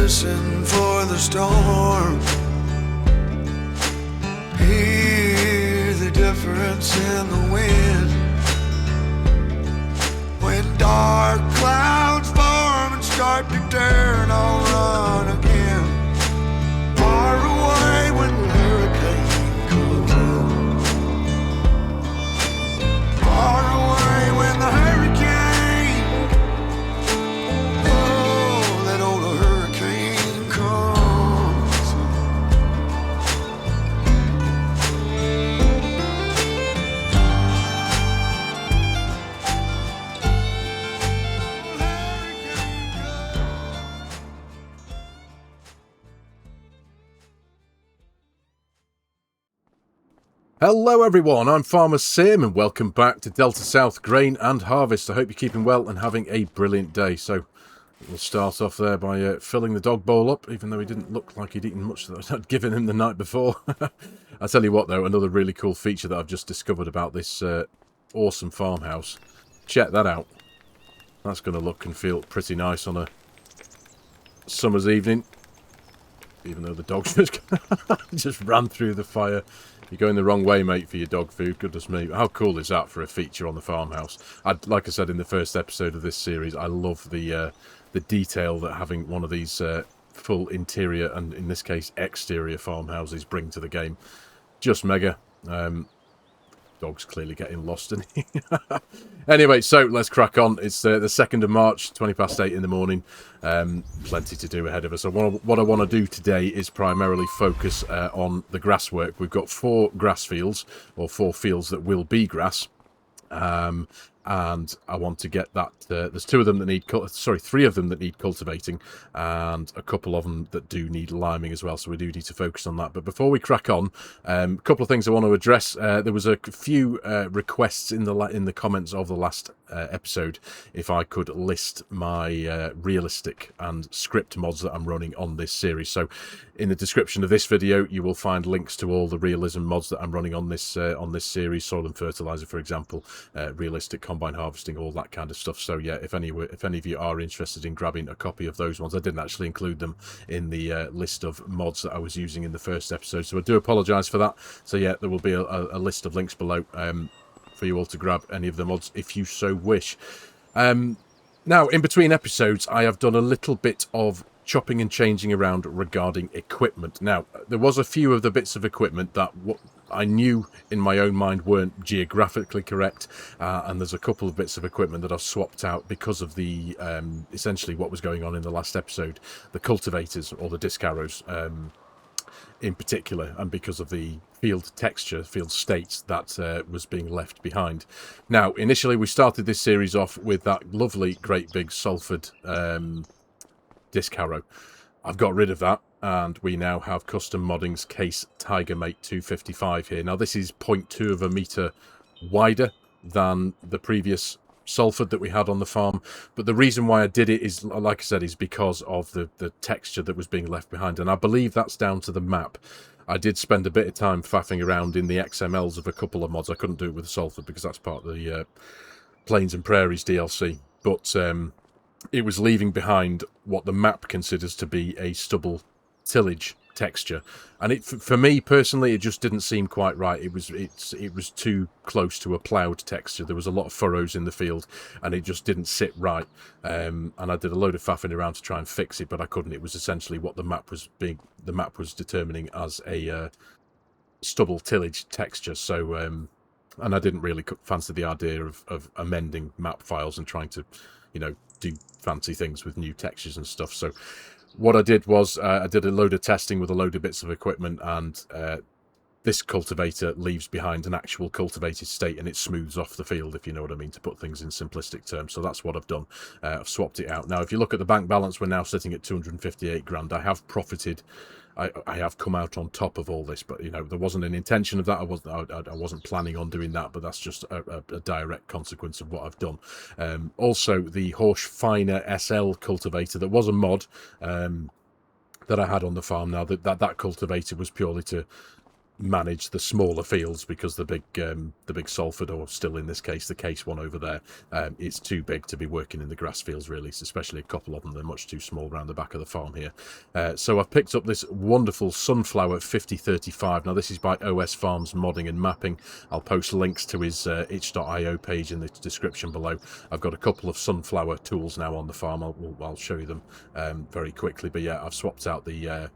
listen for the storm. Hear the difference in the wind. When dark clouds form and start to turn, I'll run again. Far away when the hurricane comes in. Far away when the hurricane, oh, that old hurricane comes. Hello everyone, I'm FARMERSIM and welcome back to Delta South Grain and Harvest. I hope you're keeping well and having a brilliant day. So we'll start off there by filling the dog bowl up, even though he didn't look like he'd eaten much that I'd given him the night before. I'll tell you what though, another really cool feature that I've just discovered about this awesome farmhouse. Check that out. That's going to look and feel pretty nice on a summer's evening. Even though the dog just ran through the fire. You're going the wrong way, mate, for your dog food. Goodness me. How cool is that for a feature on the farmhouse? Like I said in the first episode of this series, I love the detail that having one of these full interior and, in this case, exterior farmhouses bring to the game. Just mega. Dog's clearly getting lost, isn't he? Anyway, so let's crack on. It's the 2nd of March, 20 past 8 in the morning. Plenty to do ahead of us. So what I want to do today is primarily focus on the grass work. We've got 4 grass fields, or 4 fields that will be grass. And I want to get that. There's 3 of them that need cultivating, and a couple of them that do need liming as well. So we do need to focus on that. But before we crack on, a couple of things I want to address. There was a few requests in the comments of the last episode if I could list my realistic and script mods that I'm running on this series. So in the description of this video, you will find links to all the realism mods that I'm running on this series. Soil and fertilizer, for example, realistic combine harvesting, all that kind of stuff. So yeah, if any of you are interested in grabbing a copy of those ones, I didn't actually include them in the list of mods that I was using in the first episode, so I do apologize for that. So yeah, there will be a list of links below for you all to grab any of the mods if you so wish. Now, in between episodes, I have done a little bit of chopping and changing around regarding equipment. Now, there was a few of the bits of equipment that I knew in my own mind weren't geographically correct, and there's a couple of bits of equipment that I've swapped out because of the essentially what was going on in the last episode, the cultivators or the disc arrows in particular, and because of the field texture, field state that was being left behind. Now, initially we started this series off with that lovely great big Salford disc arrow. I've got rid of that, and we now have Custom Modding's Case Tiger Mate 255 here. Now, this is 0.2 of a meter wider than the previous Salford that we had on the farm, but the reason why I did it is, like I said, is because of the texture that was being left behind, and I believe that's down to the map. I did spend a bit of time faffing around in the XMLs of a couple of mods. I couldn't do it with the Salford because that's part of the Plains and Prairies DLC, but it was leaving behind what the map considers to be a stubble tillage texture, and it, for me personally, it just didn't seem quite right. It was too close to a ploughed texture. There was a lot of furrows in the field, and it just didn't sit right. And I did a load of faffing around to try and fix it, but I couldn't. It was essentially what the map was determining as a stubble tillage texture. So and I didn't really fancy the idea of amending map files and trying to, do fancy things with new textures and stuff. So what I did was I did a load of testing with a load of bits of equipment, and this cultivator leaves behind an actual cultivated state, and it smooths off the field, if you know what I mean, to put things in simplistic terms. So that's what I've done. I've swapped it out. Now, if you look at the bank balance, we're now sitting at 258 grand. I have profited. I have come out on top of all this, but there wasn't an intention of that. I wasn't planning on doing that, but that's just a direct consequence of what I've done. Also, the Horsch Finer SL cultivator, that was a mod that I had on the farm. Now that cultivator was purely to manage the smaller fields because the big Salford, or still in this case the case one over there, it's too big to be working in the grass fields really, especially a couple of them. They're much too small around the back of the farm here. So I've picked up this wonderful Sunflower 5035. Now this is by OS Farms Modding and Mapping. I'll post links to his itch.io page in the description below. I've got a couple of Sunflower tools now on the farm. I'll show you them very quickly, but yeah, I've swapped out the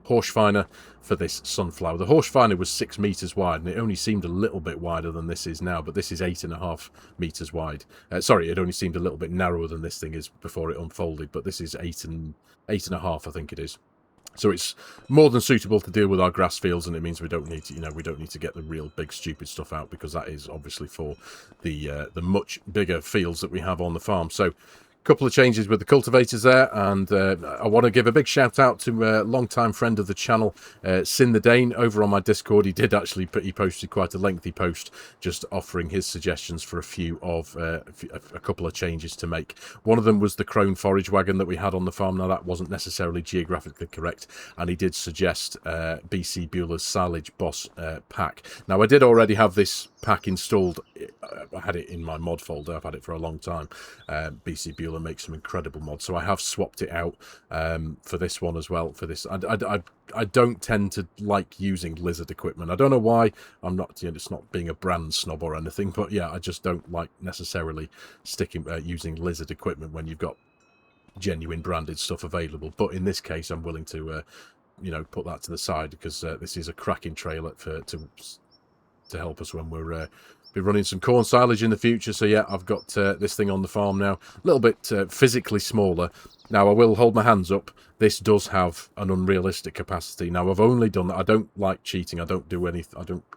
Horschfiner for this Sunflower. The Horschfiner was 6 meters wide, and it only seemed a little bit wider than this is now, but this is 8.5 meters wide. Sorry, it only seemed a little bit narrower than this thing is before it unfolded, but this is 8.5, I think it is. So it's more than suitable to deal with our grass fields, and it means we don't need to, we don't need to get the real big stupid stuff out, because that is obviously for the much bigger fields that we have on the farm. So couple of changes with the cultivators there, and I want to give a big shout out to a long-time friend of the channel, Sin the Dane, over on my Discord. He did actually he posted quite a lengthy post just offering his suggestions for a couple of changes to make. One of them was the Crone forage wagon that we had on the farm. Now that wasn't necessarily geographically correct, and he did suggest BC Bueller's Silage Boss pack. Now I did already have this pack installed. I had it in my mod folder. I've had it for a long time. BC Bueller makes some incredible mods, so I have swapped it out for this one as well. For this, I don't tend to like using lizard equipment. I don't know why. I'm not, it's not being a brand snob or anything, but yeah, I just don't like necessarily using lizard equipment when you've got genuine branded stuff available. But in this case, I'm willing to put that to the side, because this is a cracking trailer to help us when we're be running some corn silage in the future. So yeah, I've got this thing on the farm now, a little bit physically smaller. Now I will hold my hands up, this does have an unrealistic capacity. Now I've only done that, I don't like cheating, I don't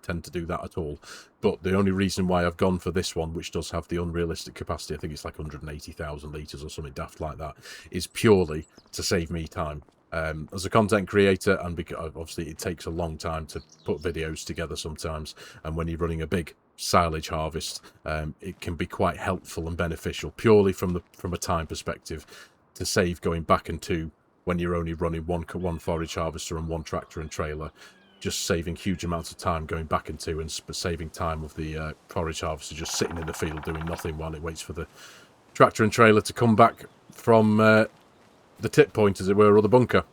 tend to do that at all, but the only reason why I've gone for this one, which does have the unrealistic capacity, I think it's like 180,000 litres or something daft like that, is purely to save me time. As a content creator, and because obviously it takes a long time to put videos together sometimes, and when you're running a big silage harvest, it can be quite helpful and beneficial purely from a time perspective to save going back and to when you're only running one forage harvester and one tractor and trailer, just saving huge amounts of time going back and to, and saving time of the forage harvester just sitting in the field doing nothing while it waits for the tractor and trailer to come back from the tip point, as it were, or the bunker.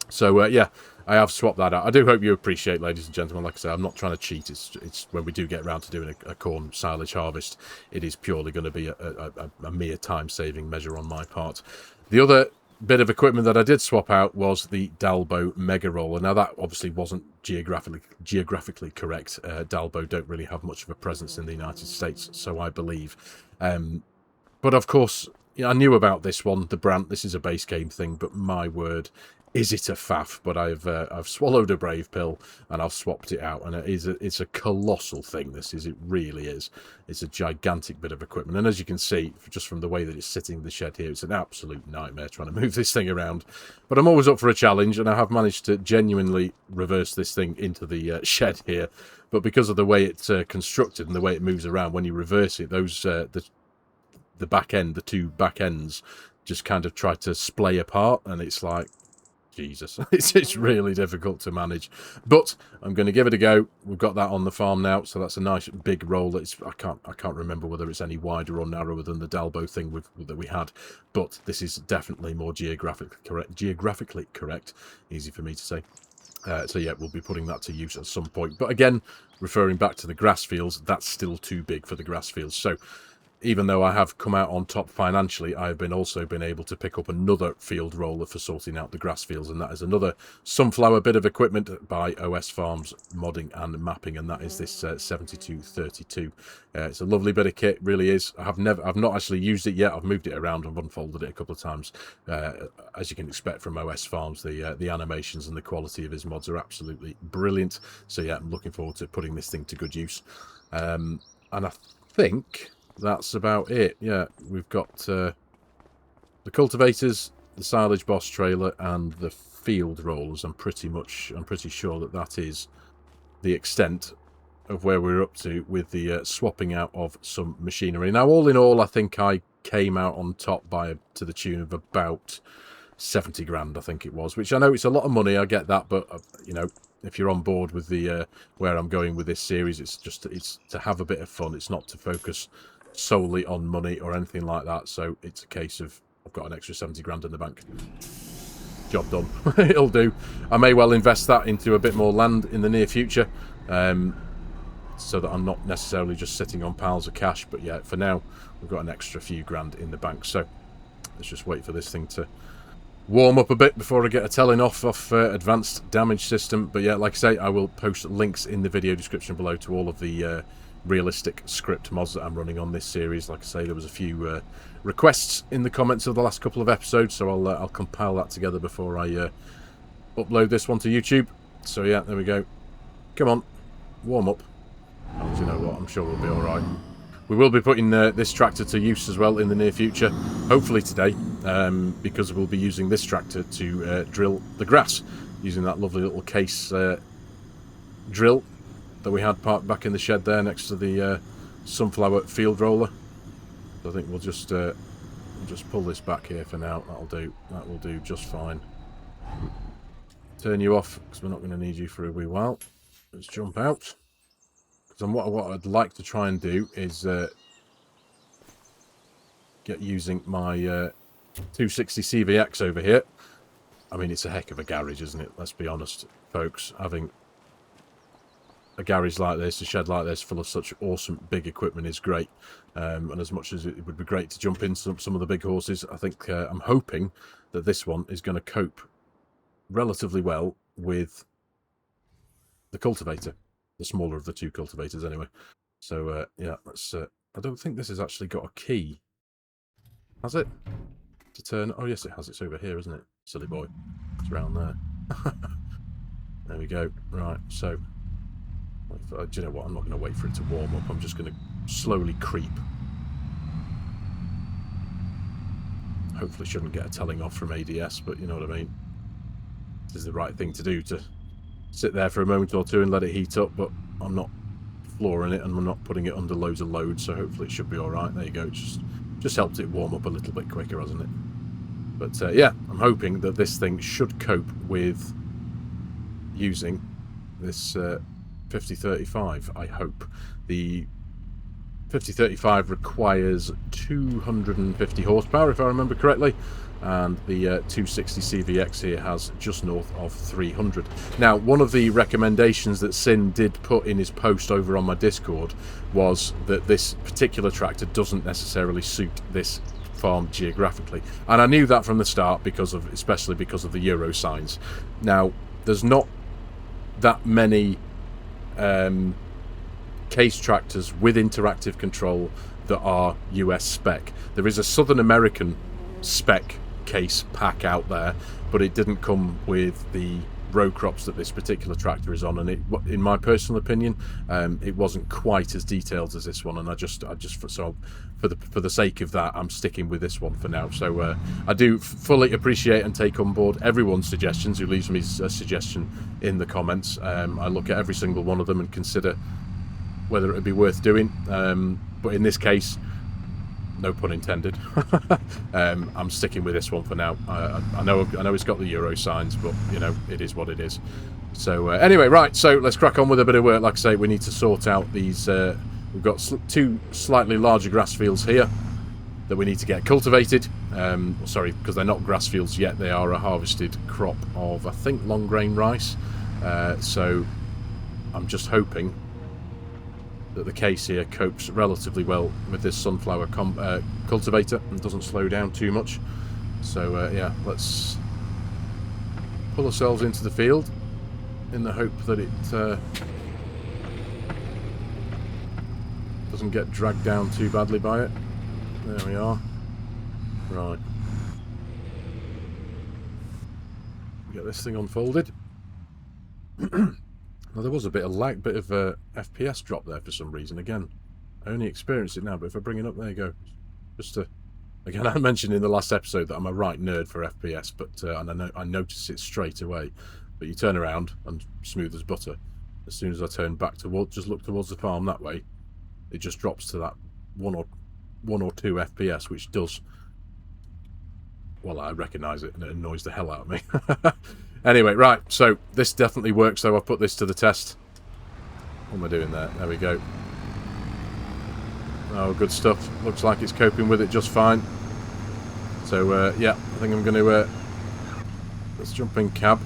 So yeah, I have swapped that out. I do hope you appreciate, ladies and gentlemen, like I say, I'm not trying to cheat. It's when we do get around to doing a corn silage harvest, it is purely going to be a mere time-saving measure on my part. The other bit of equipment that I did swap out was the Dalbo Mega Roller. Now that obviously wasn't geographically correct. Dalbo don't really have much of a presence in the United States, so I believe. But of course, I knew about this one, the Brant. This is a base game thing, but my word, is it a faff? But I've swallowed a brave pill and I've swapped it out, and it's a colossal thing. It really is. It's a gigantic bit of equipment, and as you can see just from the way that it's sitting in the shed here, it's an absolute nightmare trying to move this thing around. But I'm always up for a challenge, and I have managed to genuinely reverse this thing into the shed here. But because of the way it's constructed and the way it moves around, when you reverse it, those the back end, the two back ends, just kind of try to splay apart, and it's like, Jesus, it's really difficult to manage. But I'm going to give it a go. We've got that on the farm now, so that's a nice big roll. I can't remember whether it's any wider or narrower than the Dalbo thing that we had, but this is definitely more geographically correct. Easy for me to say. So yeah, we'll be putting that to use at some point. But again, referring back to the grass fields, that's still too big for the grass fields. So even though I have come out on top financially, I've also been able to pick up another field roller for sorting out the grass fields, and that is another Sunflower bit of equipment by OS Farms Modding and Mapping, and that is this 7232. It's a lovely bit of kit, really is. I've not actually used it yet. I've moved it around and unfolded it a couple of times. As you can expect from OS Farms, the animations and the quality of his mods are absolutely brilliant. So yeah, I'm looking forward to putting this thing to good use. And I think that's about it. Yeah, we've got the cultivators, the silage boss trailer, and the field rollers. I'm pretty sure that is the extent of where we're up to with the swapping out of some machinery. Now, all in all, I think I came out on top to the tune of about 70 grand, I think it was, which I know it's a lot of money, I get that, but if you're on board with the where I'm going with this series, it's to have a bit of fun. It's not to focus solely on money or anything like that. So it's a case of I've got an extra 70 grand in the bank. Job done. It'll do. I may well invest that into a bit more land in the near future, so that I'm not necessarily just sitting on piles of cash. But yeah, for now, we've got an extra few grand in the bank. So let's just wait for this thing to warm up a bit before I get a telling off advanced damage system. But yeah, like I say, I will post links in the video description below to all of the realistic script mods that I'm running on this series. Like I say, there was a few requests in the comments of the last couple of episodes, so I'll compile that together before I upload this one to YouTube. So yeah, there we go. Come on, warm up. You know what, I'm sure we'll be alright. We will be putting this tractor to use as well in the near future, hopefully today, because we'll be using this tractor to drill the grass, using that lovely little case drill that we had parked back in the shed there next to the sunflower field roller. So I think we'll just pull this back here for now. That'll do. That will do just fine. Turn you off, because we're not going to need you for a wee while. Let's jump out. And what I'd like to try and do is get using my 260 CVX over here. I mean, it's a heck of a garage, isn't it? Let's be honest, folks. Having a garage like this, a shed like this, full of such awesome big equipment is great. And as much as it would be great to jump in some of the big horses, I think I'm hoping that this one is going to cope relatively well with the cultivator. The smaller of the two cultivators, anyway. So, yeah, let's... I don't think this has actually got a key. Has it? To turn... Oh, yes, it has. It's over here, isn't it? Silly boy. It's around there. There we go. Right, so... do you know what? I'm not going to wait for it to warm up. I'm just going to slowly creep. Hopefully shouldn't get a telling off from ADS, but you know what I mean. This is the right thing to do, to sit there for a moment or two and let it heat up, but I'm not flooring it and I'm not putting it under loads of load, so hopefully it should be alright. There you go. Just helped it warm up a little bit quicker, hasn't it? But yeah, I'm hoping that this thing should cope with using this 5035, I hope. The 5035 requires 250 horsepower, if I remember correctly, and the 260 CVX here has just north of 300. Now, one of the recommendations that Sin did put in his post over on my Discord was that this particular tractor doesn't necessarily suit this farm geographically, and I knew that from the start, especially because of the Euro signs. Now, there's not that many case tractors with interactive control that are US spec. There is a Southern American spec case pack out there, but it didn't come with the row crops that this particular tractor is on, and it, in my personal opinion, it wasn't quite as detailed as this one, and I just so for the sake of that, I'm sticking with this one for now. So I do fully appreciate and take on board everyone's suggestions who leaves me a suggestion in the comments. I look at every single one of them and consider whether it would be worth doing, but in this case, no pun intended, I'm sticking with this one for now. I know it's got the Euro signs, but you know, it is what it is. So anyway, right, so let's crack on with a bit of work. Like I say, we need to sort out these we've got two slightly larger grass fields here that we need to get cultivated. Sorry, because they're not grass fields yet, they are a harvested crop of, I think, long grain rice. So I'm just hoping that the case here copes relatively well with this sunflower cultivator and doesn't slow down too much. So yeah, let's pull ourselves into the field in the hope that it doesn't get dragged down too badly by it. There we are. Right. Get this thing unfolded. Well, there was a bit of lag, bit of FPS drop there for some reason. Again, I only experienced it now, but if I bring it up, there you go. Just to, again, I mentioned in the last episode that I'm a right nerd for FPS, but and I noticed it straight away. But you turn around and smooth as butter. As soon as I turn back towards, just look towards the farm that way, it just drops to that one or two FPS, which does. Well, I recognise it and it annoys the hell out of me. Anyway, right, so this definitely works, though. I've put this to the test. What am I doing there? There we go. Oh, good stuff. Looks like it's coping with it just fine. So, yeah, I think I'm going to... let's jump in cab.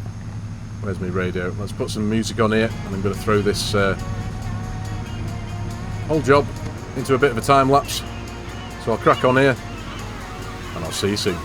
Where's my radio? Let's put some music on here, and I'm going to throw this whole job into a bit of a time lapse. So I'll crack on here, and I'll see you soon.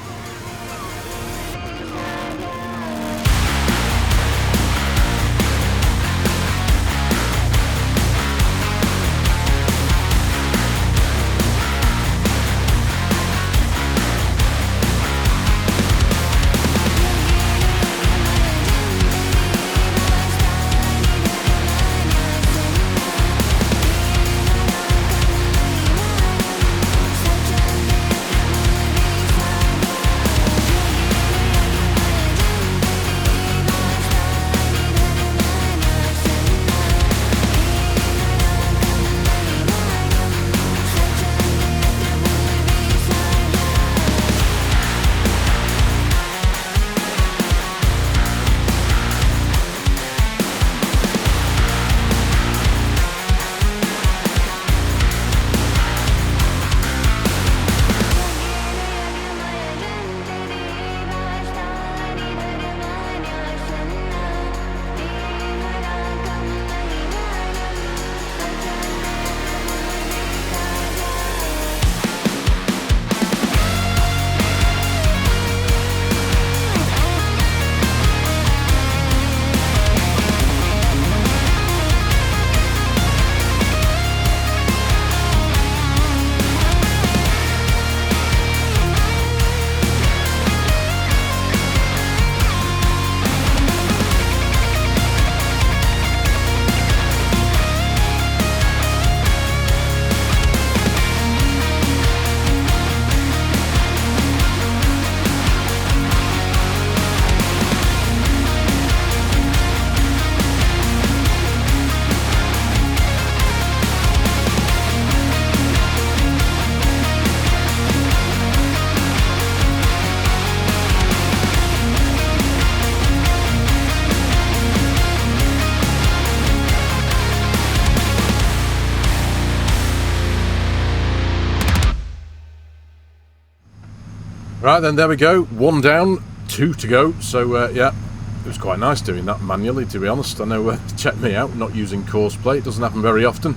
Right then, there we go. 1 down, 2 to go. So, yeah, it was quite nice doing that manually, to be honest. I know, check me out, not using course play. It doesn't happen very often.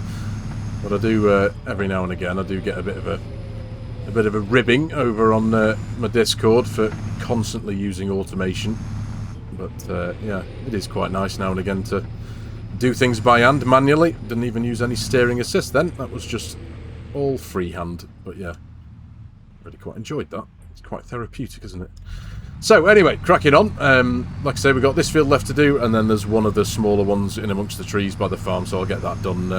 But I do, every now and again, I do get a bit of a ribbing over on my Discord for constantly using automation. But, yeah, it is quite nice now and again to do things by hand, manually. Didn't even use any steering assist then. That was just all freehand. But, yeah, really quite enjoyed that. Quite therapeutic, isn't it? So anyway, cracking on. Like I say, we've got this field left to do, and then there's one of the smaller ones in amongst the trees by the farm, so I'll get that done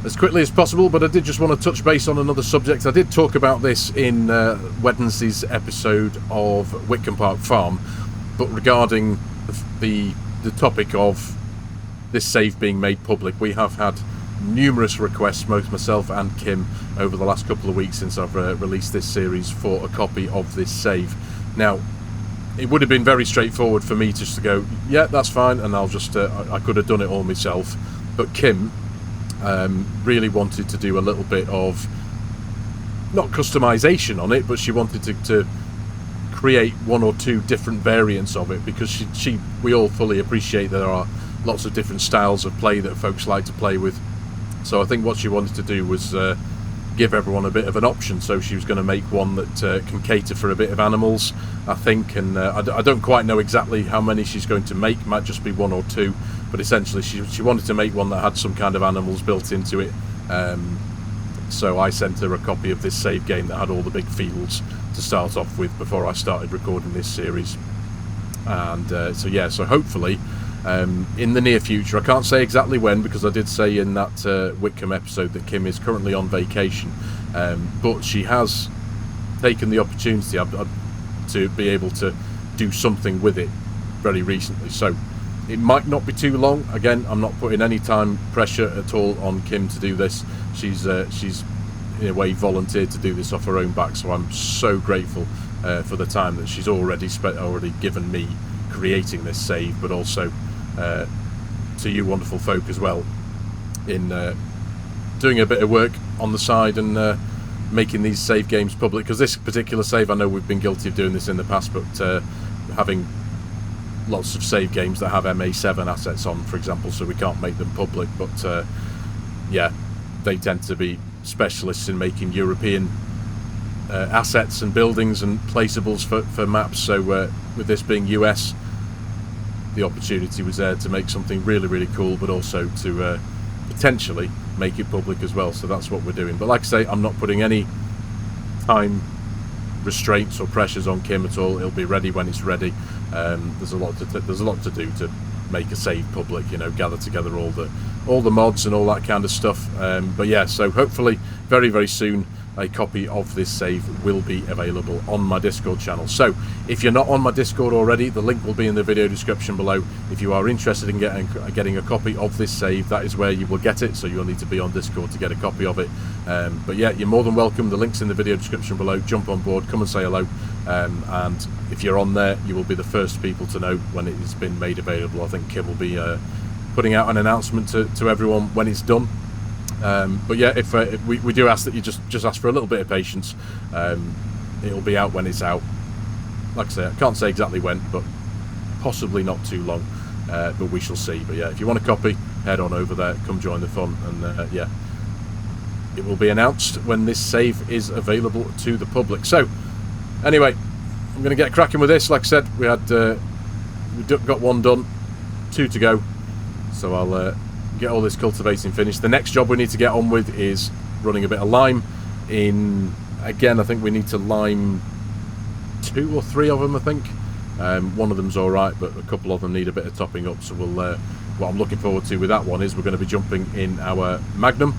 as quickly as possible. But I did just want to touch base on another subject. I did talk about this in Wednesday's episode of Whitcomb Park Farm, but regarding the topic of this save being made public, we have had numerous requests, both myself and Kim, over the last couple of weeks since I've released this series, for a copy of this save. Now, it would have been very straightforward for me just to go, yeah, that's fine, and I'll just I could have done it all myself. But Kim really wanted to do a little bit of, not customization on it, but she wanted to create 1 or 2 different variants of it, because we all fully appreciate there are lots of different styles of play that folks like to play with. So I think what she wanted to do was give everyone a bit of an option. So she was going to make one that can cater for a bit of animals, I think, and I don't quite know exactly how many she's going to make. Might just be 1 or 2, but essentially she wanted to make one that had some kind of animals built into it. So I sent her a copy of this save game that had all the big fields to start off with before I started recording this series. And so yeah, so hopefully in the near future, I can't say exactly when, because I did say in that Whitcomb episode that Kim is currently on vacation, but she has taken the opportunity to be able to do something with it very recently. So it might not be too long. Again, I'm not putting any time pressure at all on Kim to do this. She's in a way volunteered to do this off her own back, so I'm so grateful for the time that she's already given me creating this save, but also to you wonderful folk as well in doing a bit of work on the side and making these save games public. Because this particular save, I know we've been guilty of doing this in the past, but having lots of save games that have MA7 assets on, for example, so we can't make them public, but yeah, they tend to be specialists in making European assets and buildings and placeables for maps. So with this being US, the opportunity was there to make something really, really cool, but also to potentially make it public as well. So that's what we're doing. But like I say, I'm not putting any time restraints or pressures on Kim at all. It'll be ready when it's ready. There's a lot to do to make a save public, you know, gather together all the mods and all that kind of stuff. But yeah, so hopefully very, very soon a copy of this save will be available on my Discord channel. So if you're not on my Discord already, the link will be in the video description below. If you are interested in getting a copy of this save, that is where you will get it, so you'll need to be on Discord to get a copy of it. But yeah, you're more than welcome. The link's in the video description below. Jump on board, come and say hello, and if you're on there, you will be the first people to know when it has been made available. I think Kim will be putting out an announcement to everyone when it's done. But yeah, if we do ask that you just ask for a little bit of patience. It'll be out when it's out. Like I say, I can't say exactly when, but possibly not too long. But we shall see. But yeah, if you want a copy, head on over there, come join the fun, and yeah, it will be announced when this save is available to the public. So anyway, I'm going to get cracking with this. Like I said, we got one done, 2 to go. So I'll get all this cultivating finished. The next job we need to get on with is running a bit of lime in. Again, I think we need to lime 2 or 3 of them, I think. One of them's alright, but a couple of them need a bit of topping up. So we'll what I'm looking forward to with that one is we're going to be jumping in our Magnum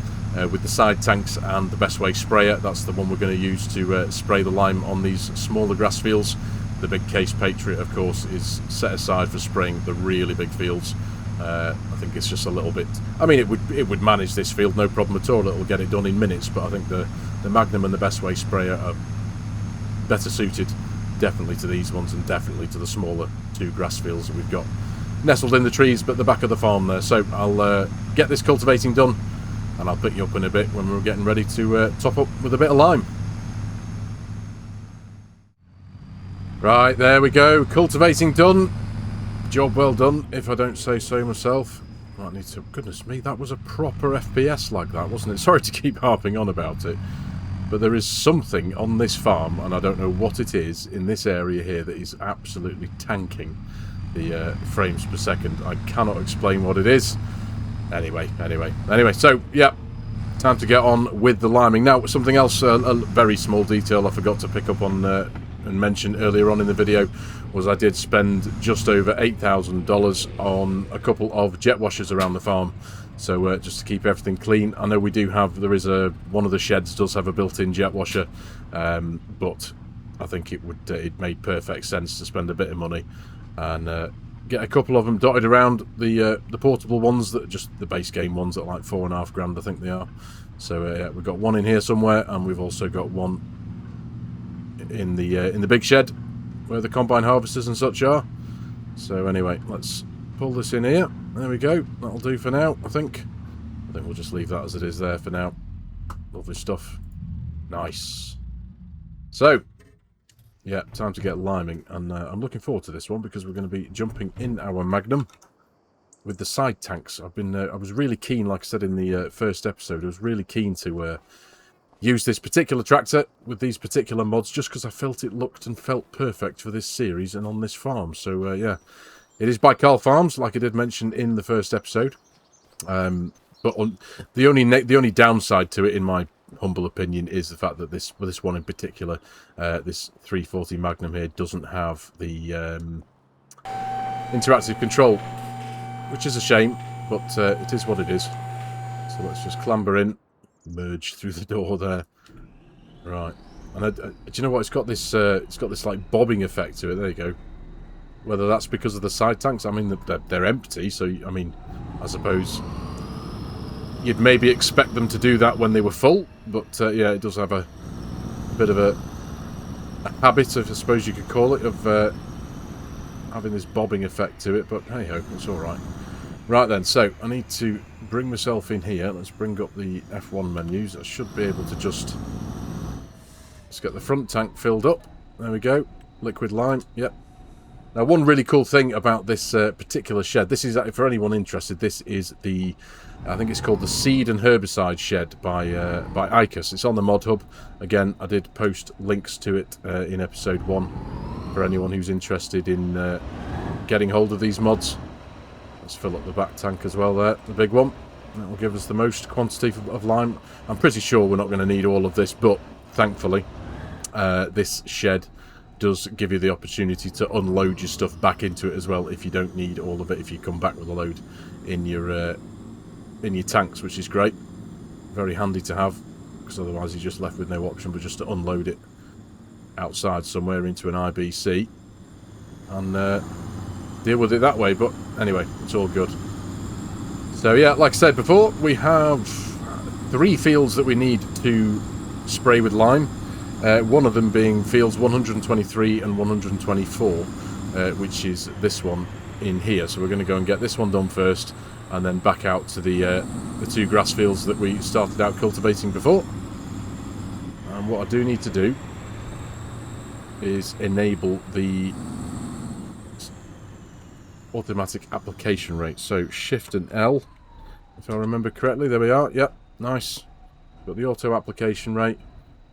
with the side tanks and the Best Way sprayer. That's the one we're going to use to spray the lime on these smaller grass fields. The big Case Patriot, of course, is set aside for spraying the really big fields. I think it's just a little bit. I mean, it would manage this field no problem at all. It'll get it done in minutes. But I think the Magnum and the Best Way sprayer are better suited, definitely to these ones, and definitely to the smaller 2 grass fields that we've got nestled in the trees, but the back of the farm there. So I'll get this cultivating done, and I'll pick you up in a bit when we're getting ready to top up with a bit of lime. Right, there we go. Cultivating done. Job well done, if I don't say so myself. Might need to. Goodness me, that was a proper FPS like that, wasn't it? Sorry to keep harping on about it, but there is something on this farm, and I don't know what it is in this area here, that is absolutely tanking the frames per second. I cannot explain what it is. Anyway. So yeah, time to get on with the liming now. Something else, a very small detail I forgot to pick up on and mention earlier on in the video was I did spend just over $8,000 on a couple of jet washers around the farm. So just to keep everything clean. I know we do have, one of the sheds does have a built-in jet washer, but I think it made perfect sense to spend a bit of money and get a couple of them dotted around the portable ones, that just the base game ones at like £4.5 I think they are. So yeah, we've got one in here somewhere, and we've also got one in the big shed where the combine harvesters and such are. So anyway, let's pull this in here. There we go. That'll do for now, I think. We'll just leave that as it is there for now. Lovely stuff. Nice. So yeah, time to get liming, and I'm looking forward to this one because we're going to be jumping in our Magnum with the side tanks. I was really keen, like I said in the first episode, I was really keen to use this particular tractor with these particular mods just because I felt it looked and felt perfect for this series and on this farm. So yeah, it is by Carl Farms, like I did mention in the first episode. But the only downside to it, in my humble opinion, is the fact that this one in particular, this 340 Magnum here, doesn't have the interactive control, which is a shame, but it is what it is. So let's just clamber in, merge through the door there. Right, and do you know what? It's got this like bobbing effect to it. There you go. Whether that's because of the side tanks, I mean they're empty, so I mean I suppose you'd maybe expect them to do that when they were full, but yeah, it does have a bit of a habit of, I suppose you could call it, of having this bobbing effect to it, but hey ho, it's alright. Right then, so I need to bring myself in here. Let's bring up the F1 menus. I should be able to just... Let's get the front tank filled up. There we go. Liquid lime, yep. Now, one really cool thing about this particular shed, this is, for anyone interested, this is the, I think it's called the Seed and Herbicide Shed by ASUS. It's on the Mod Hub. Again, I did post links to it in episode 1 for anyone who's interested in getting hold of these mods. Let's fill up the back tank as well there, the big one. That will give us the most quantity of lime. I'm pretty sure we're not going to need all of this, but thankfully, this shed does give you the opportunity to unload your stuff back into it as well if you don't need all of it, if you come back with a load in your tanks, which is great. Very handy to have, because otherwise you're just left with no option but just to unload it outside somewhere into an IBC and deal with it that way. But anyway, it's all good. So yeah, like I said before, we have 3 fields that we need to spray with lime. One of them being fields 123 and 124, which is this one in here. So we're going to go and get this one done first, and then back out to the 2 grass fields that we started out cultivating before. And what I do need to do is enable the automatic application rate. So Shift and L, if I remember correctly. There we are. Yep, nice. Got the auto application rate.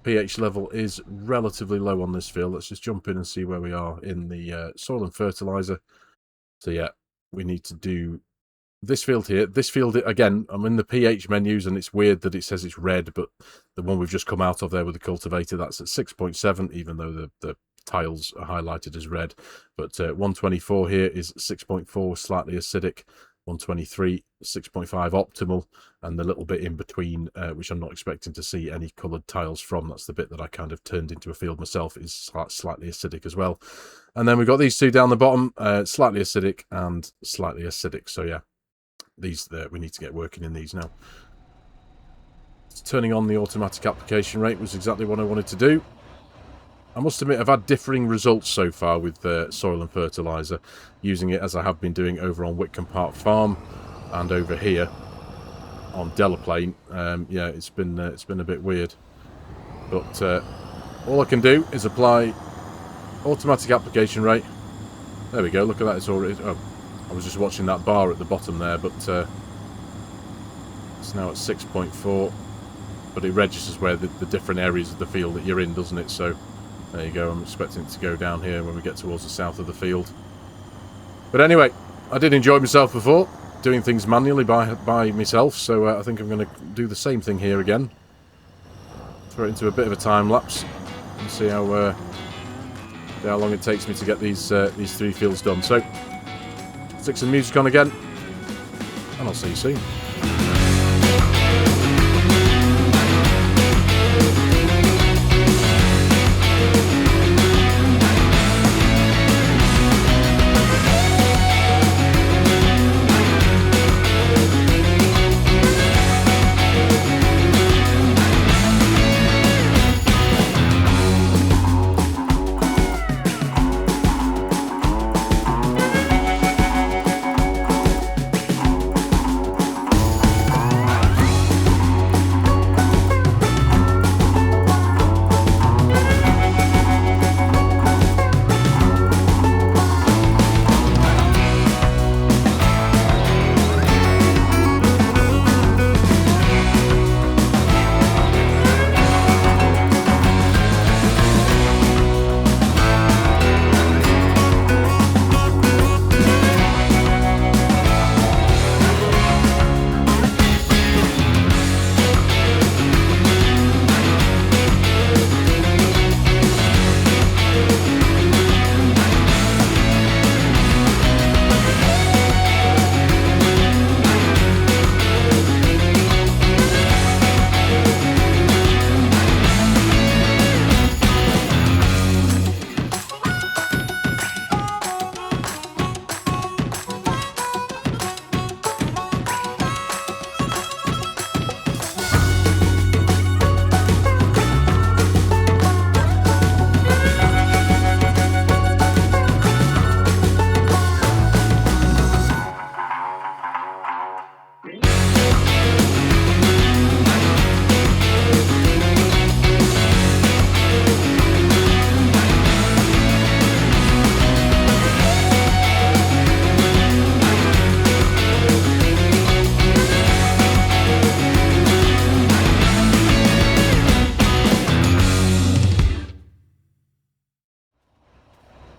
pH level is relatively low on this field. Let's just jump in and see where we are in the soil and fertilizer. So yeah, we need to do this field here. This field, again, I'm in the pH menus and it's weird that it says it's red, but the one we've just come out of there with the cultivator, that's at 6.7, even though the tiles are highlighted as red. But 124 here is 6.4, slightly acidic. 123, 6.5 optimal, and the little bit in between, which I'm not expecting to see any coloured tiles from. That's the bit that I kind of turned into a field myself, is slightly acidic as well. And then we've got these 2 down the bottom, slightly acidic and slightly acidic. So yeah, these we need to get working in these now. Turning on the automatic application rate was exactly what I wanted to do. I must admit, I've had differing results so far with soil and fertilizer, using it as I have been doing over on Whitcomb Park Farm and over here on Delaplane. Yeah, it's been a bit weird, but all I can do is apply automatic application rate. There we go. Look at that. It's already. Oh, I was just watching that bar at the bottom there, but it's now at 6.4. But it registers where the different areas of the field that you're in, doesn't it? So. There you go, I'm expecting it to go down here when we get towards the south of the field. But anyway, I did enjoy myself before, doing things manually by myself, so I think I'm going to do the same thing here again. Throw it into a bit of a time lapse and see how long it takes me to get these 3 fields done. So, stick some music on again, and I'll see you soon.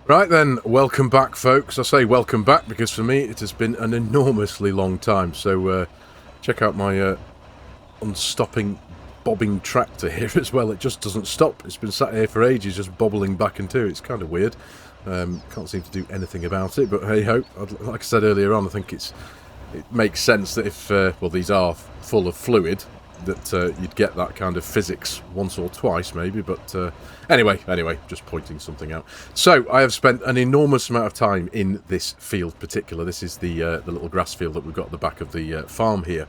Right then, welcome back, folks. I say welcome back because for me it has been an enormously long time. So check out my unstopping bobbing tractor here as well. It just doesn't stop. It's been sat here for ages, just bobbling back and two. It's kind of weird. Can't seem to do anything about it, but hey ho. Like I said earlier on, I think it makes sense that if well, these are full of fluid, that you'd get that kind of physics once or twice maybe, but anyway, just pointing something out. So I have spent an enormous amount of time in this field particular. This is the little grass field that we've got at the back of the farm here.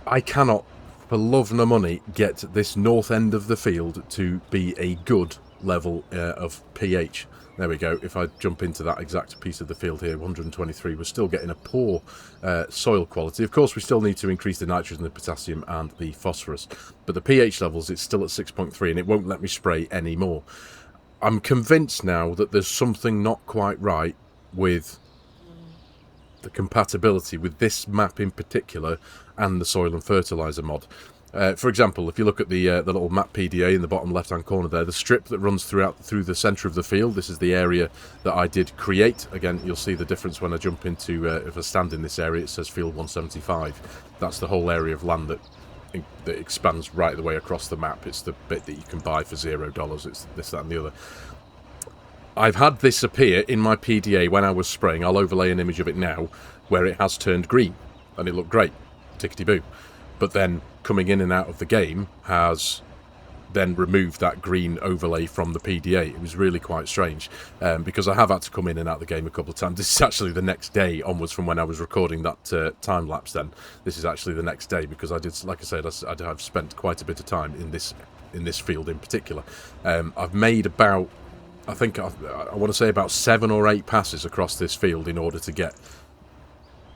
I cannot for love nor money get this north end of the field to be a good level of pH. There we go. If I jump into that exact piece of the field here, 123, we're still getting a poor soil quality. Of course, we still need to increase the nitrogen, the potassium, and the phosphorus. But the pH levels, it's still at 6.3, and it won't let me spray anymore. I'm convinced now that there's something not quite right with the compatibility with this map in particular and the soil and fertilizer mod. For example, if you look at the little map PDA in the bottom left-hand corner there, the strip that runs through the centre of the field, this is the area that I did create. Again, you'll see the difference when I jump into, if I stand in this area, it says field 175. That's the whole area of land that expands right the way across the map. It's the bit that you can buy for $0. It's this, that and the other. I've had this appear in my PDA when I was spraying. I'll overlay an image of it now, where it has turned green, and it looked great, tickety-boo. But then coming in and out of the game has then removed that green overlay from the PDA. It was really quite strange because I have had to come in and out of the game a couple of times. This is actually the next day onwards from when I was recording that time lapse. Then this is actually the next day because I did, like I said, I've spent quite a bit of time in this field in particular. I've made about, I think I want to say about 7 or 8 passes across this field in order to get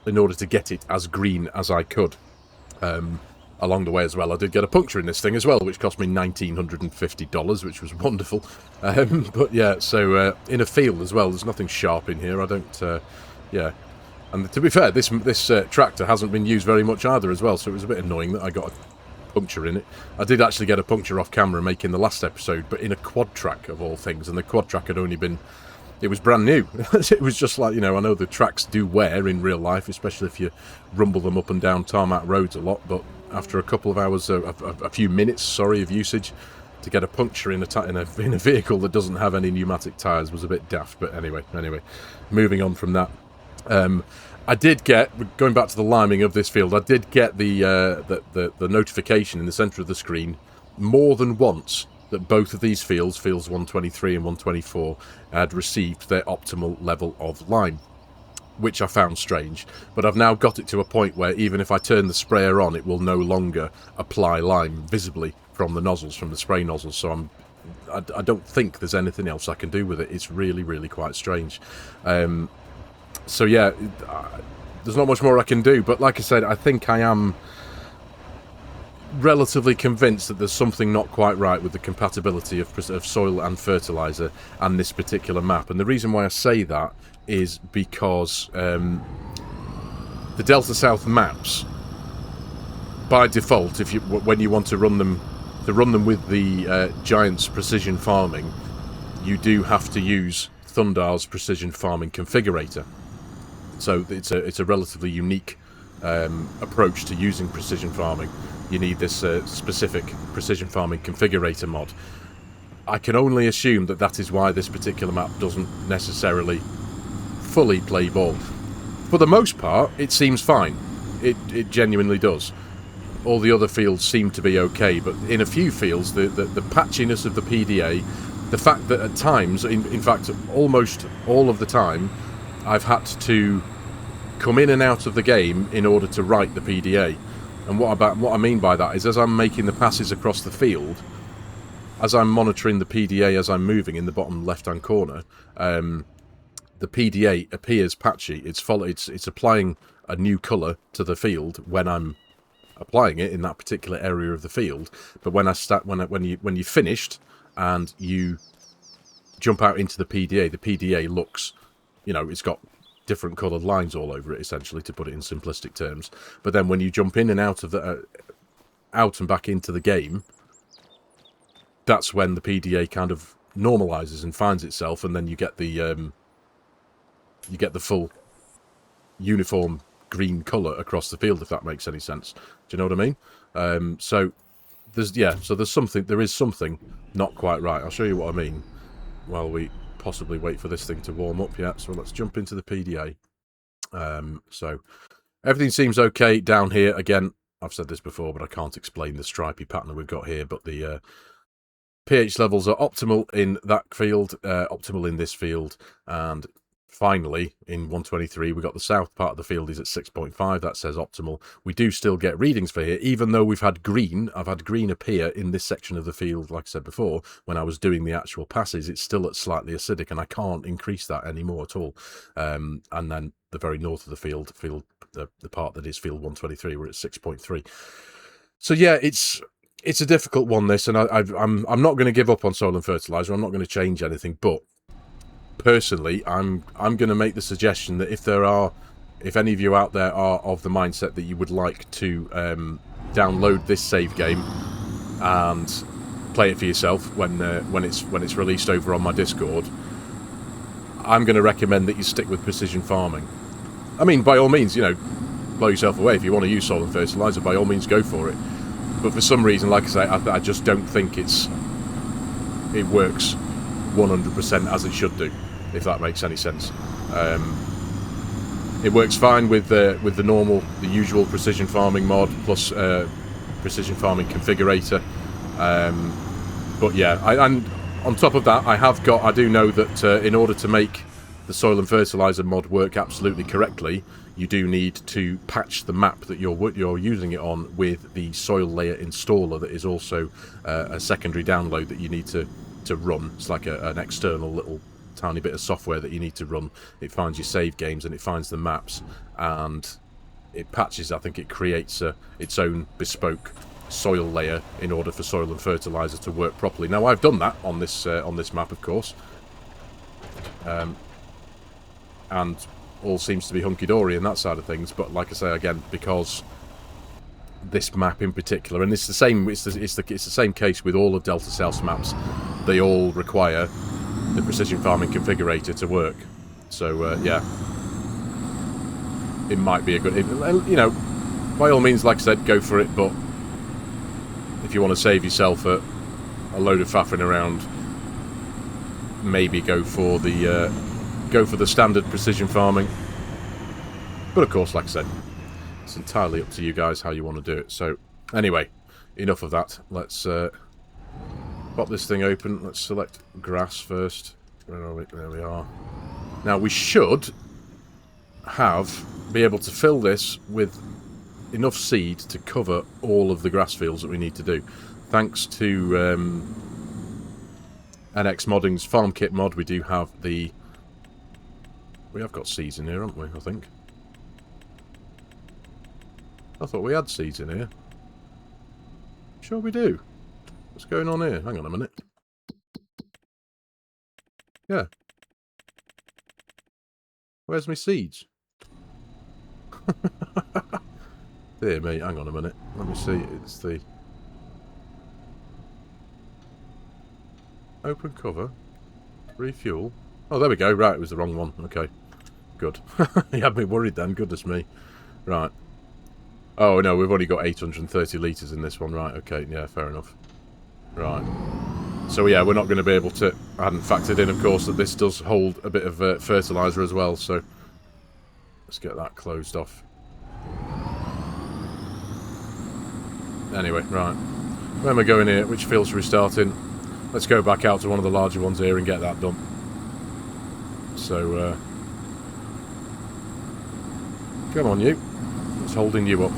it as green as I could. Along the way as well, I did get a puncture in this thing as well, which cost me $1,950, which was wonderful. But yeah, so in a field as well, there's nothing sharp in here. I don't, yeah. And to be fair, this tractor hasn't been used very much either as well, so it was a bit annoying that I got a puncture in it. I did actually get a puncture off camera making the last episode, but in a quad track of all things, and the quad track had only been... It was brand new. It was just like, you know, I know the tracks do wear in real life, especially if you rumble them up and down tarmac roads a lot, but after a couple of hours, a few minutes, of usage, to get a puncture in a vehicle that doesn't have any pneumatic tyres was a bit daft. But anyway, moving on from that. I did get, going back to the liming of this field, I did get the notification in the centre of the screen more than once that both of these fields 123 and 124, had received their optimal level of lime, which I found strange. But I've now got it to a point where even if I turn the sprayer on, it will no longer apply lime visibly from the nozzles, from the spray nozzles. So I don't think there's anything else I can do with it. It's really quite strange. So yeah, there's not much more I can do. But like I said, I think I am relatively convinced that there's something not quite right with the compatibility of soil and fertilizer and this particular map. And the reason why I say that is because the Delta South maps, by default, when you want to run them with the Giants Precision Farming, you do have to use Thundar's Precision Farming Configurator. So it's a relatively unique approach to using precision farming. You need this specific precision farming configurator mod. I can only assume that that is why this particular map doesn't necessarily fully play ball. For the most part, it seems fine. It genuinely does. All the other fields seem to be okay, but in a few fields, the patchiness of the PDA, the fact that at times, in fact, almost all of the time, I've had to come in and out of the game in order to write the PDA. And what I mean by that is, as I'm making the passes across the field, as I'm monitoring the PDA as I'm moving in the bottom left-hand corner, the PDA appears patchy. It's applying a new colour to the field when I'm applying it in that particular area of the field. But when you finished and you jump out into the PDA looks, you know, it's got different coloured lines all over it, essentially, to put it in simplistic terms. But then when you jump in and out of the out and back into the game, that's when the PDA kind of normalizes and finds itself, and then you get the full uniform green colour across the field, if that makes any sense. Do you know what I mean? So there's something not quite right. I'll show you what I mean while we possibly wait for this thing to warm up. Yeah, so let's jump into the PDA. So everything seems okay down here. Again, I've said this before, but I can't explain the stripy pattern we've got here, but the pH levels are optimal in that field, optimal in this field, and finally, in 123, we've got the south part of the field is at 6.5. That says optimal. We do still get readings for here, even though we've had green. I've had green appear in this section of the field, like I said before, when I was doing the actual passes. It's still at slightly acidic, and I can't increase that anymore at all. And then the very north of the field, the part that is field 123, we're at 6.3. So yeah, it's a difficult one, this, and I'm not going to give up on soil and fertilizer. I'm not going to change anything, but personally, I'm going to make the suggestion that if any of you out there are of the mindset that you would like to download this save game and play it for yourself when it's released over on my Discord, I'm going to recommend that you stick with precision farming. I mean, by all means, blow yourself away. If you want to use soil and fertilizer, by all means, go for it. But for some reason, like I say, I just don't think it works 100% as it should do, if that makes any sense. It works fine with the usual precision farming mod plus precision farming configurator. But yeah, and on top of that, I do know that in order to make the soil and fertilizer mod work absolutely correctly, you do need to patch the map that you're using it on with the soil layer installer. That is also a secondary download that you need to run. It's like an external little tiny bit of software that you need to run. It finds your save games and it finds the maps, and it patches. I think it creates its own bespoke soil layer in order for soil and fertilizer to work properly. Now, I've done that on this map, of course, and all seems to be hunky-dory in that side of things. But like I say, again, because this map in particular, and it's the same case with all of Delta South's maps, they all require the precision farming configurator to work. So yeah, it might be a good, by all means, like I said, go for it. But if you want to save yourself a load of faffing around, maybe go for the standard precision farming. But of course, like I said, it's entirely up to you guys how you want to do it. So anyway, enough of that. Let's pop this thing open. Let's select grass first. Where are we? There we are. Now we should be able to fill this with enough seed to cover all of the grass fields that we need to do. Thanks to NX Modding's farm kit mod, we do have we have got seeds in here, haven't we? I think. I thought we had seeds in here. Sure we do. What's going on here? Hang on a minute. Yeah. Where's my seeds? Dear me, hang on a minute. Let me see. It's the open cover. Refuel. Oh, there we go. Right, it was the wrong one. Okay. Good. You had me worried then. Goodness me. Right. Oh, no, we've only got 830 litres in this one. Right, okay. Yeah, fair enough. Right. So, yeah, we're not going to be able to... I hadn't factored in, of course, that this does hold a bit of fertiliser as well, so... Let's get that closed off. Anyway, right. Where am I going here? Which fields are we starting? Let's go back out to one of the larger ones here and get that done. So, come on, you. It's holding you up.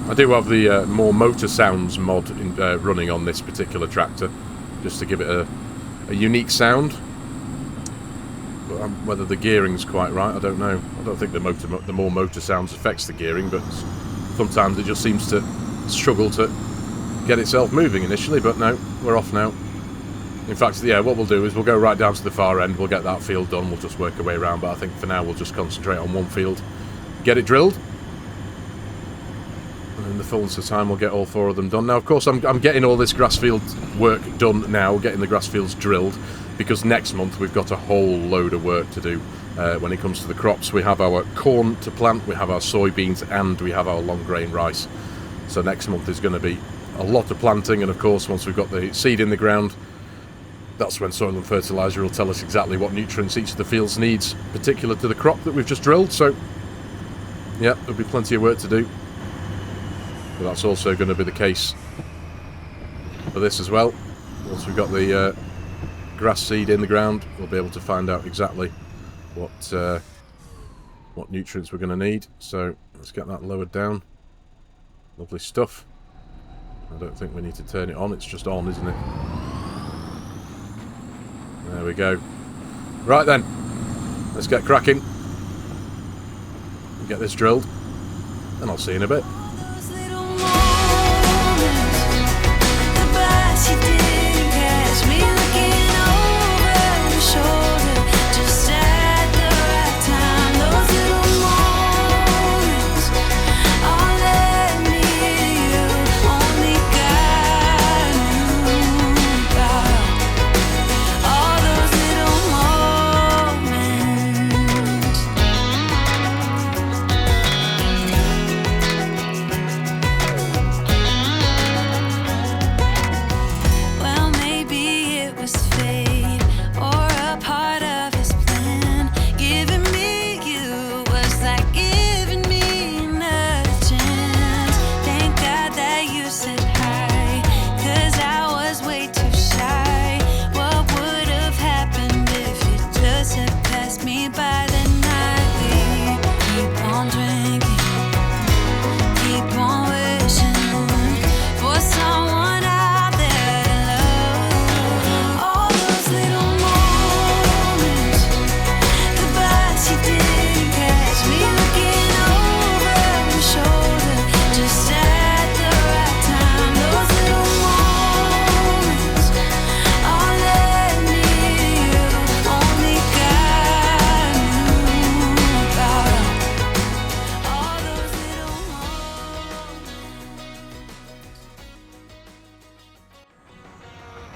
I do have the more motor sounds mod running on this particular tractor, just to give it a unique sound. But whether the gearing's quite right, I don't know. I don't think the more motor sounds affects the gearing, but sometimes it just seems to struggle to get itself moving initially. But no, we're off now. In fact, yeah, what we'll do is we'll go right down to the far end. We'll get that field done. We'll just work our way around. But I think for now we'll just concentrate on one field, get it drilled. And in the fullness of time, we'll get all 4 of them done. Now, of course, I'm getting all this grass field work done now, getting the grass fields drilled. because next month we've got a whole load of work to do when it comes to the crops. We have our corn to plant, we have our soybeans, and we have our long grain rice. So next month is going to be a lot of planting, and of course once we've got the seed in the ground, that's when soil and fertiliser will tell us exactly what nutrients each of the fields needs, particular to the crop that we've just drilled. So, yeah, there'll be plenty of work to do. But that's also going to be the case for this as well. Once we've got the grass seed in the ground, we'll be able to find out exactly what nutrients we're going to need. So, let's get that lowered down. Lovely stuff. I don't think we need to turn it on, it's just on, isn't it? There we go. Right then, let's get cracking and get this drilled, and I'll see you in a bit.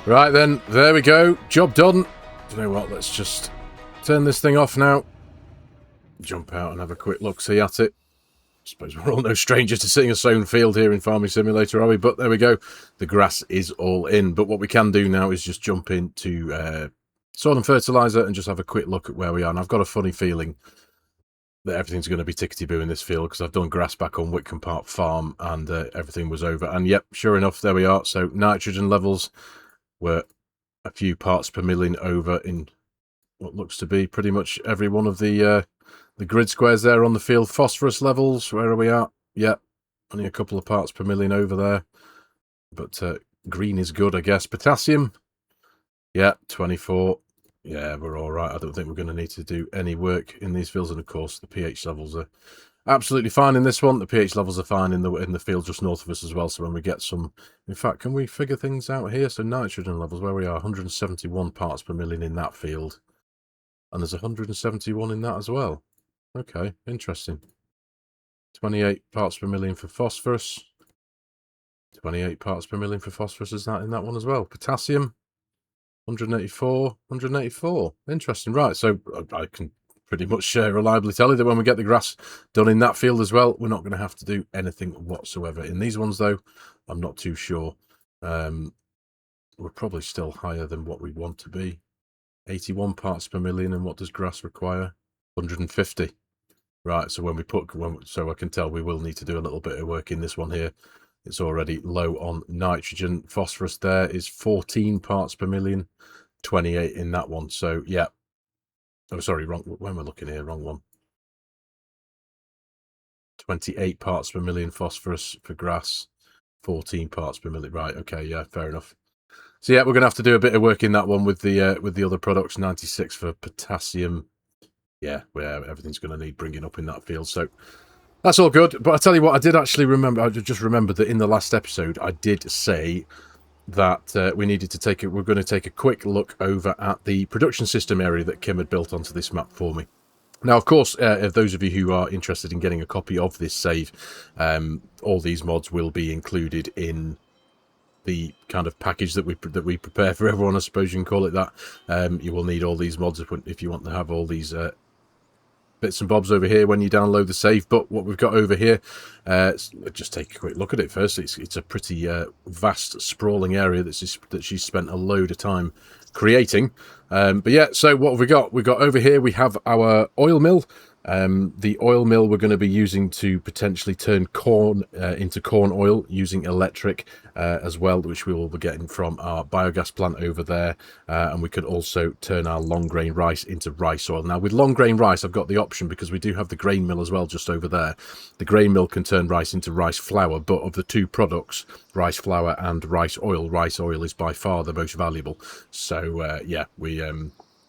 Right then, there we go. Job done. You know what, let's just turn this thing off now. Jump out and have a quick look-see at it. I suppose we're all no strangers to seeing a sown field here in Farming Simulator, are we? But there we go. The grass is all in. But what we can do now is just jump into soil and fertiliser and just have a quick look at where we are. And I've got a funny feeling that everything's going to be tickety-boo in this field because I've done grass back on Whitcomb Park Farm and everything was over. And yep, sure enough, there we are. So nitrogen levels were a few parts per million over in what looks to be pretty much every one of the grid squares there on the field. Phosphorus levels, where are we at? Yep, only a couple of parts per million over there. But green is good, I guess. Potassium, yeah, 24. Yeah, we're all right. I don't think we're going to need to do any work in these fields. And of course, the pH levels are absolutely fine in this one. The pH levels are fine in the field just north of us as well. So when we get some, in fact, can we figure things out here? So nitrogen levels, where we are, 171 parts per million in that field, and there's 171 in that as well. Okay, interesting. 28 parts per million for phosphorus. 28 parts per million for phosphorus is that in that one as well. Potassium, 184, 184. Interesting. Right, so I can pretty much reliably tell you that when we get the grass done in that field as well, we're not going to have to do anything whatsoever. In these ones, though, I'm not too sure. We're probably still higher than what we want to be. 81 parts per million, and what does grass require? 150. Right, so when we put, so I can tell we will need to do a little bit of work in this one here. It's already low on nitrogen. Phosphorus there is 14 parts per million, 28 in that one. So, yeah. Oh, sorry, wrong. When we're looking here, wrong one. 28 parts per million phosphorus for grass, 14 parts per million. Right, okay, yeah, fair enough. So, yeah, we're going to have to do a bit of work in that one with the other products. 96 for potassium. Yeah, everything's going to need bringing up in that field. So, that's all good. But I tell you what, I did actually remember, I just remembered that in the last episode, I did say that we needed to take it. We're going to take a quick look over at the production system area that Kim had built onto this map for me. Now, of course, if those of you who are interested in getting a copy of this save, all these mods will be included in the kind of package that we prepare for everyone, I suppose you can call it that. You will need all these mods if you want to have all these bits and bobs over here when you download the save. But what we've got over here, let's just take a quick look at it first. It's a pretty vast, sprawling area that she's spent a load of time creating. But yeah, so what have we got? We've got over here, we have our oil mill. The oil mill we're going to be using to potentially turn corn into corn oil using electric as well, which we will be getting from our biogas plant over there. And we could also turn our long grain rice into rice oil. Now with long grain rice, I've got the option, because we do have the grain mill as well just over there. The grain mill can turn rice into rice flour, but of the two products, rice flour and rice oil is by far the most valuable. So yeah,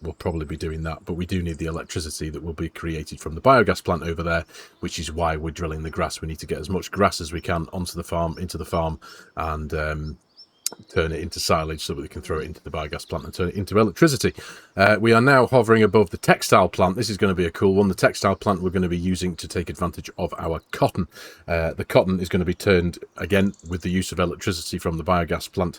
we'll probably be doing that, but we do need the electricity that will be created from the biogas plant over there, which is why we're drilling the grass. We need to get as much grass as we can onto the farm, into the farm, and turn it into silage so that we can throw it into the biogas plant and turn it into electricity. We are now hovering above the textile plant. This is going to be a cool one. The textile plant we're going to be using to take advantage of our cotton. The cotton is going to be turned, again, with the use of electricity from the biogas plant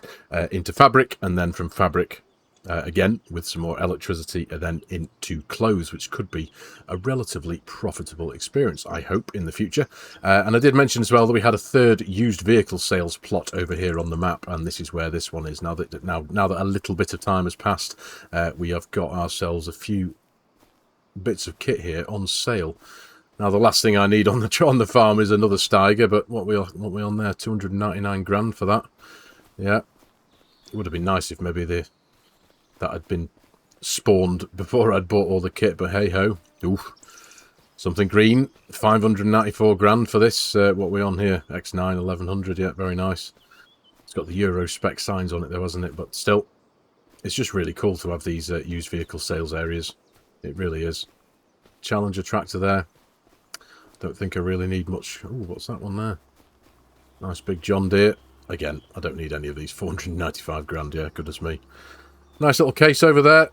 into fabric, and then from fabric, again, with some more electricity, and then into clothes, which could be a relatively profitable experience, I hope, in the future. And I did mention as well that we had a third used vehicle sales plot over here on the map, and this is where this one is. Now that a little bit of time has passed, we have got ourselves a few bits of kit here on sale. Now the last thing I need on the farm is another Steiger, but what we on there? 299 grand for that. Yeah, it would have been nice if maybe that had been spawned before I'd bought all the kit, but hey ho. Oof. Something green, 594 grand for this. What we on here? X9 1100. Yeah, very nice. It's got the Euro spec signs on it though, hasn't it? But still, it's just really cool to have these used vehicle sales areas. It really is. Challenger tractor there. Don't think I really need much. Oh, what's that one there? Nice big John Deere. Again, I don't need any of these. 495 grand. Yeah, goodness me. Nice little case over there,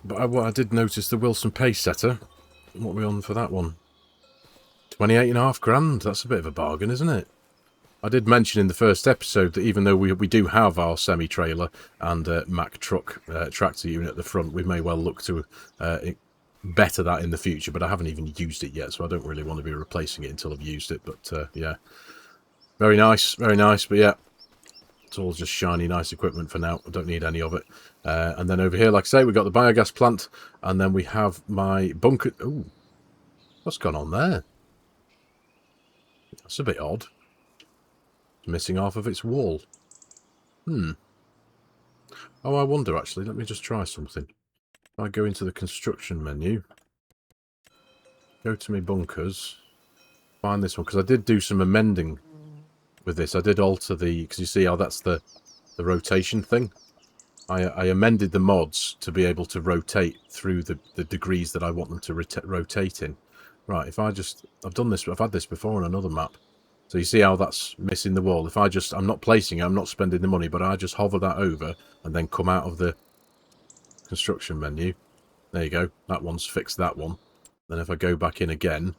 but I did notice the Wilson pace setter. What are we on for that one? 28.5 grand. That's a bit of a bargain, isn't it? I did mention in the first episode that even though we do have our semi-trailer and Mack truck tractor unit at the front, we may well look to better that in the future, but I haven't even used it yet, so I don't really want to be replacing it until I've used it. But yeah, very nice, but yeah. It's all just shiny, nice equipment for now. I don't need any of it. And then over here, like I say, we've got the biogas plant. And then we have my bunker. Ooh, what's gone on there? That's a bit odd. It's missing half of its wall. Oh, I wonder, actually. Let me just try something. If I go into the construction menu, go to my bunkers, find this one, because I did do some amending with this. I did alter because you see how that's the rotation thing. I amended the mods to be able to rotate through the degrees that I want them to rotate in. Right, if I've done this, I've had this before on another map. So you see how that's missing the wall. If I'm not placing it, I'm not spending the money, but I just hover that over and then come out of the construction menu. There you go. That one's fixed that one. Then if I go back in again,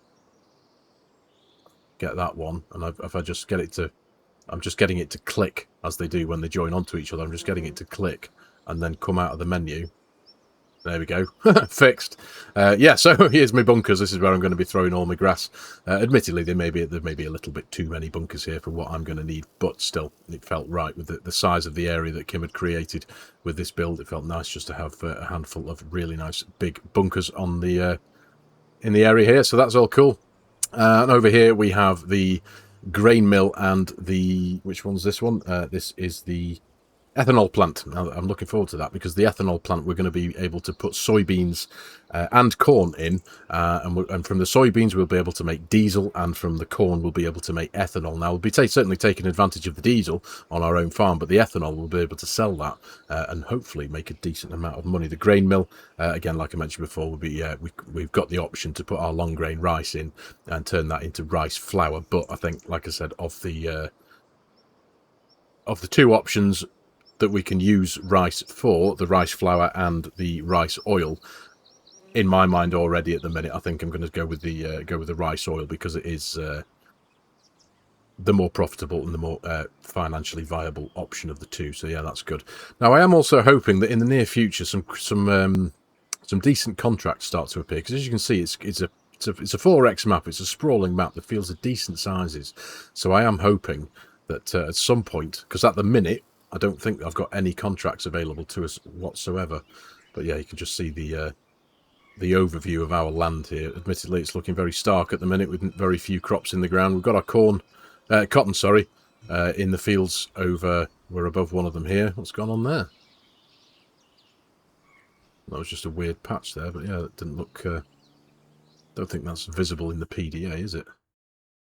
get that one, and if I just get it to, I'm just getting it to click as they do when they join onto each other. I'm just getting it to click and then come out of the menu. There we go. Fixed. Yeah, so here's my bunkers. This is where I'm going to be throwing all my grass. Admittedly, there may be a little bit too many bunkers here for what I'm going to need, but still, it felt right with the size of the area that Kim had created with this build. It felt nice just to have a handful of really nice big bunkers on the in the area here. So that's all cool. And over here we have the grain mill and the... Which one's this one? This is the ethanol plant. Now, I'm looking forward to that, because the ethanol plant we're going to be able to put soybeans and corn in, and from the soybeans we'll be able to make diesel, and from the corn we'll be able to make ethanol. Now we'll be certainly taking advantage of the diesel on our own farm, but the ethanol we'll be able to sell that and hopefully make a decent amount of money. The grain mill, again, like I mentioned before, will be we've got the option to put our long grain rice in and turn that into rice flour. But I think, like I said, of the two options that we can use rice for, the rice flour and the rice oil, in my mind already at the minute, I think I'm going to go with the rice oil, because it is the more profitable and the more financially viable option of the two. So yeah, that's good. Now I am also hoping that in the near future some decent contracts start to appear, because as you can see, it's a 4x map. It's a sprawling map that feels of decent sizes. So I am hoping that at some point, because at the minute I don't think I've got any contracts available to us whatsoever. But yeah, you can just see the overview of our land here. Admittedly, it's looking very stark at the minute with very few crops in the ground. We've got our cotton, sorry, in the fields over. We're above one of them here. What's gone on there? That was just a weird patch there, but yeah, that didn't look... don't think that's visible in the PDA, is it?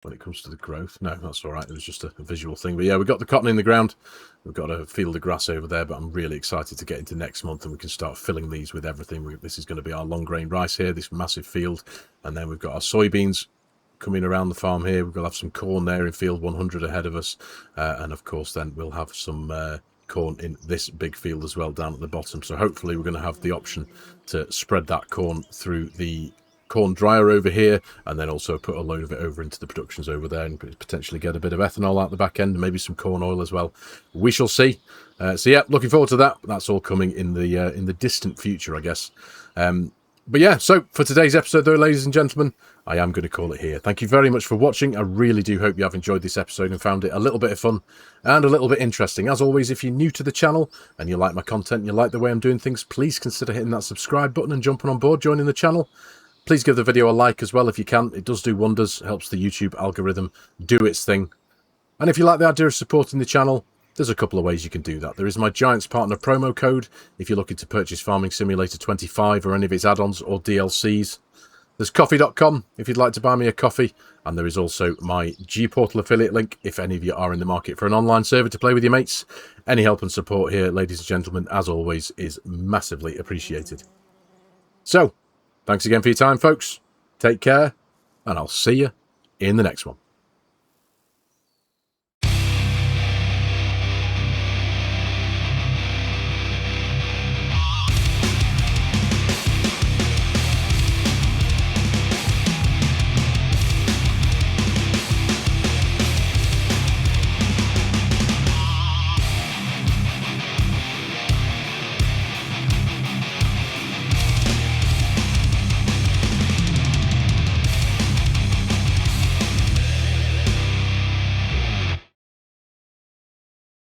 When it comes to the growth. No, that's all right. It was just a visual thing. But yeah, we've got the cotton in the ground. We've got a field of grass over there, but I'm really excited to get into next month and we can start filling these with everything. This is going to be our long grain rice here, this massive field. And then we've got our soybeans coming around the farm here. We're going to have some corn there in field 100 ahead of us. And of course, then we'll have some corn in this big field as well down at the bottom. So hopefully we're going to have the option to spread that corn through the corn dryer over here, and then also put a load of it over into the productions over there and potentially get a bit of ethanol out the back end and maybe some corn oil as well. We shall see. So yeah, looking forward to that. That's all coming in the distant future, I guess. But yeah, so for today's episode though, ladies and gentlemen, I am going to call it here. Thank you very much for watching. I really do hope you have enjoyed this episode and found it a little bit of fun and a little bit interesting. As always, if you're new to the channel and you like my content, you like the way I'm doing things, please consider hitting that subscribe button and jumping on board, joining the channel. Please give the video a like as well if you can. It does do wonders. It helps the YouTube algorithm do its thing. And if you like the idea of supporting the channel, there's a couple of ways you can do that. There is my Giants Partner promo code if you're looking to purchase Farming Simulator 25 or any of its add-ons or DLCs. There's coffee.com if you'd like to buy me a coffee. And there is also my G-Portal affiliate link if any of you are in the market for an online server to play with your mates. Any help and support here, ladies and gentlemen, as always, is massively appreciated. So, thanks again for your time, folks. Take care, and I'll see you in the next one.